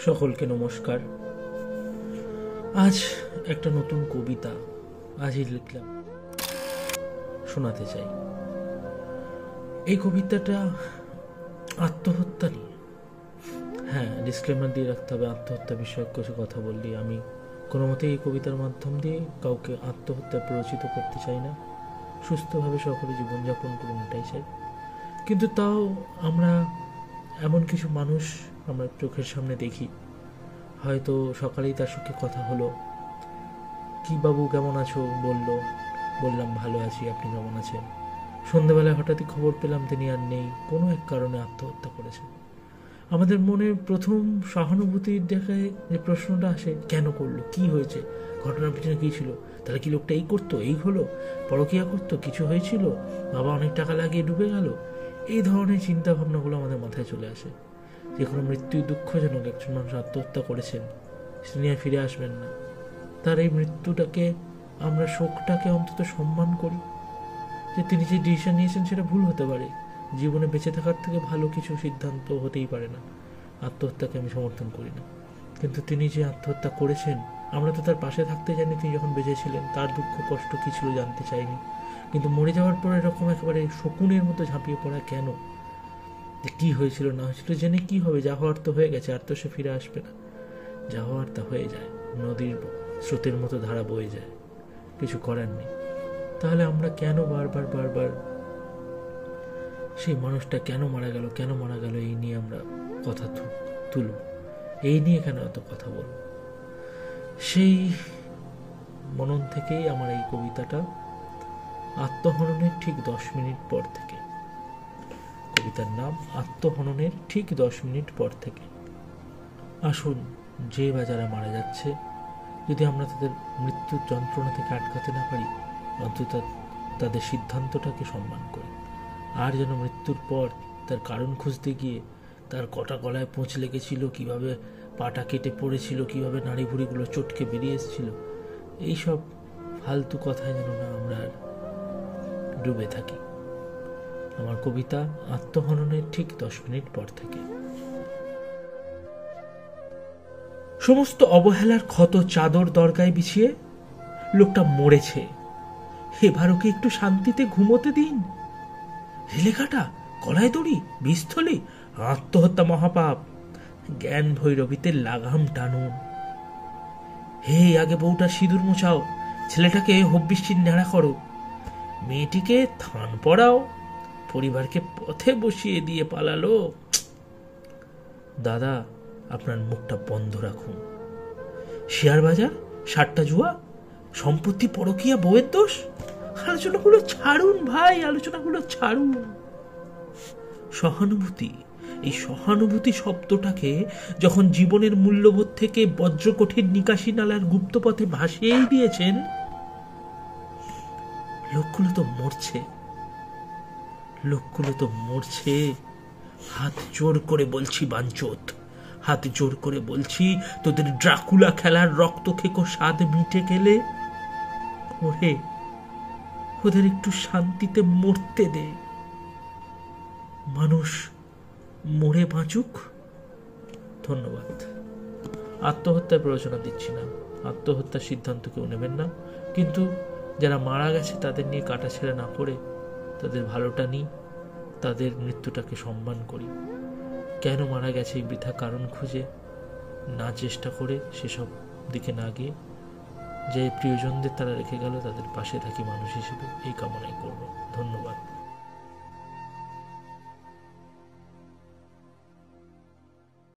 সকলকে নমস্কার। আজ একটা নতুন কবিতা আজই লিখলাম, শোনাতে চাই। এই কবিতাটা আত্মহত্যা নিয়ে। হ্যাঁ, ডিসক্লেমার দিয়ে রাখতে হবে, আত্মহত্যা বিষয়ক কিছু কথা বললি আমি কোনো মতেই এই কবিতার মাধ্যম দিয়ে কাউকে আত্মহত্যা প্ররোচিত করতে চাই না। সুস্থভাবে সকলে জীবনযাপন করুন, এটাই চাই। কিন্তু তাও আমরা এমন কিছু মানুষ আমরা চোখের সামনে দেখি, হয়তো সকালেই তার সঙ্গে কথা হলো, কি বাবু কেমন আছো, বললাম ভালো আছি, আপনি কেমন আছেন। সন্ধ্যেবেলায় হঠাৎই খবর পেলাম তিনি আর নেই, কোনো এক কারণে আত্মহত্যা করেছেন। আমাদের মনে প্রথম সহানুভূতির দেখায় যে প্রশ্নটা আসে, কেন করলো, কি হয়েছে, ঘটনার পিছনে কী ছিল, তাহলে কি লোকটা এই করতো, এই হলো, পরকীয়া করতো, কিছু হয়েছিল, বাবা অনেক টাকা লাগিয়ে ডুবে গেল। এই ধরনের চিন্তা ভাবনাগুলো আমাদের মাথায় চলে আসে। যে কোনো মৃত্যুই দুঃখজনক, একজন মানুষ আত্মহত্যা করেছেন, তিনি আর ফিরে আসবেন না। তার এই মৃত্যুটাকে আমরা, শোকটাকে অন্তত সম্মান করি, যে তিনি যে ডিসিশন নিয়েছেন সেটা ভুল হতে পারে, জীবনে বেঁচে থাকার থেকে ভালো কিছু সিদ্ধান্ত হতেই পারে না। আত্মহত্যাকে আমি সমর্থন করি না, কিন্তু তিনি যে আত্মহত্যা করেছেন, আমরা তো তার পাশে থাকতে জানি। তিনি যখন বেঁচে ছিলেন তার দুঃখ কষ্ট কী ছিল জানতে চাইনি, কিন্তু মরে যাওয়ার পর এরকম একেবারে শকুনের মতো ঝাঁপিয়ে পড়া কেন, যে কী হয়েছিল না হয়েছিল জেনে কি হবে, যা হওয়ার তো হয়ে গেছে, আর তো সে ফিরে আসবে না। যা হওয়ার তা হয়ে যায়, নদীর স্রোতের মতো ধারা বয়ে যায়, কিছু করার নেই। তাহলে আমরা কেন বারবার সেই মানুষটা কেন মারা গেল এই নিয়ে আমরা কথা তুলব, এই নিয়ে কেন এত কথা বলব? সেই মনন থেকেই আমার এই কবিতাটা, আত্মহননের ঠিক 10 মিনিট পর থেকে। কবিতার নাম আত্মহননের ঠিক 10 মিনিট পর থেকে। আসুন, যে বা যারা মারা যাচ্ছে, যদি আমরা তাদের মৃত্যুর যন্ত্রণা থেকে আটকাতে না পারি, অন্তত তাদের সিদ্ধান্তটাকে সম্মান করি। আর যেন মৃত্যুর পর তার কারণ খুঁজতে গিয়ে তার কটা গলায় পোঁচ লেগেছিল, কিভাবে পাটা কেটে পড়েছিল, কিভাবে নাড়ি ভুড়িগুলো চটকে বেরিয়ে এসেছিল, এইসব ফালতু কথায় যেন না আমরা ডুবে থাকি। আমার কবিতা আত্মহননের ঠিক 10 মিনিট পর থেকে। সমস্ত অবহেলার ক্ষত চাদর দরগায় বিছিয়ে লোকটা মরেছে, এবার ওকে একটু শান্তিতে ঘুমোতে দিন। রেলেকাটা, গলায় দড়ি, বিষথলি, আত্মহত্যা মহাপাপ, জ্ঞান ভৈরবীতে লাগাম টানুন। হে, আগে বউটা সিঁদুর মোছাও, ছেলেটাকে হব্বিষ্টির ন্যাড়া করো, মেয়েটিকে থান পড়াও, পরিবারকে পথে বসিয়ে দিয়ে পালালো। দাদা, আপনার মুখটা বন্ধ রাখুন। শেয়ার বাজার, সাতটা জুয়া, সম্পত্তি, পরকীয়া, বউয়ের দোষ, আলোচনাগুলো ছাড়ুন ভাই, আলোচনাগুলো ছাড়ুন। সহানুভূতি, এই সহানুভূতি শব্দটাকে যখন জীবনের মূল্যবোধ থেকে বজ্রকঠিন নিকাশি নালার গুপ্তপথে ভাসিয়েই দিয়েছেন, লোকগুলো তো মরছে। হাত জোর করে বলছি বাঞ্চোত, হাত জোর করে বলছি, তোদের ড্রাকুলা খেলার রক্ত খেকো স্বাদ মিটে গেলে ওদের একটু শান্তিতে মরতে দে। মানুষ মরে বাঁচুক। ধন্যবাদ। আত্মহত্যার প্ররোচনা দিচ্ছি না, আত্মহত্যার সিদ্ধান্ত কেউ নেবেন না, কিন্তু যারা মারা গেছে তাদের নিয়ে কাটাছেড়া না করে তাদের ভালোটা নিই, তাদের মৃত্যুটাকে সম্মান করি। কেন মারা গেছে এই বৃথা কারণ খুঁজে না চেষ্টা করে, সেসব দিকে না গিয়ে যে প্রিয়জনদের তারা রেখে গেল তাদের পাশে থাকি মানুষ হিসেবে, এই কামনাই করব। ধন্যবাদ।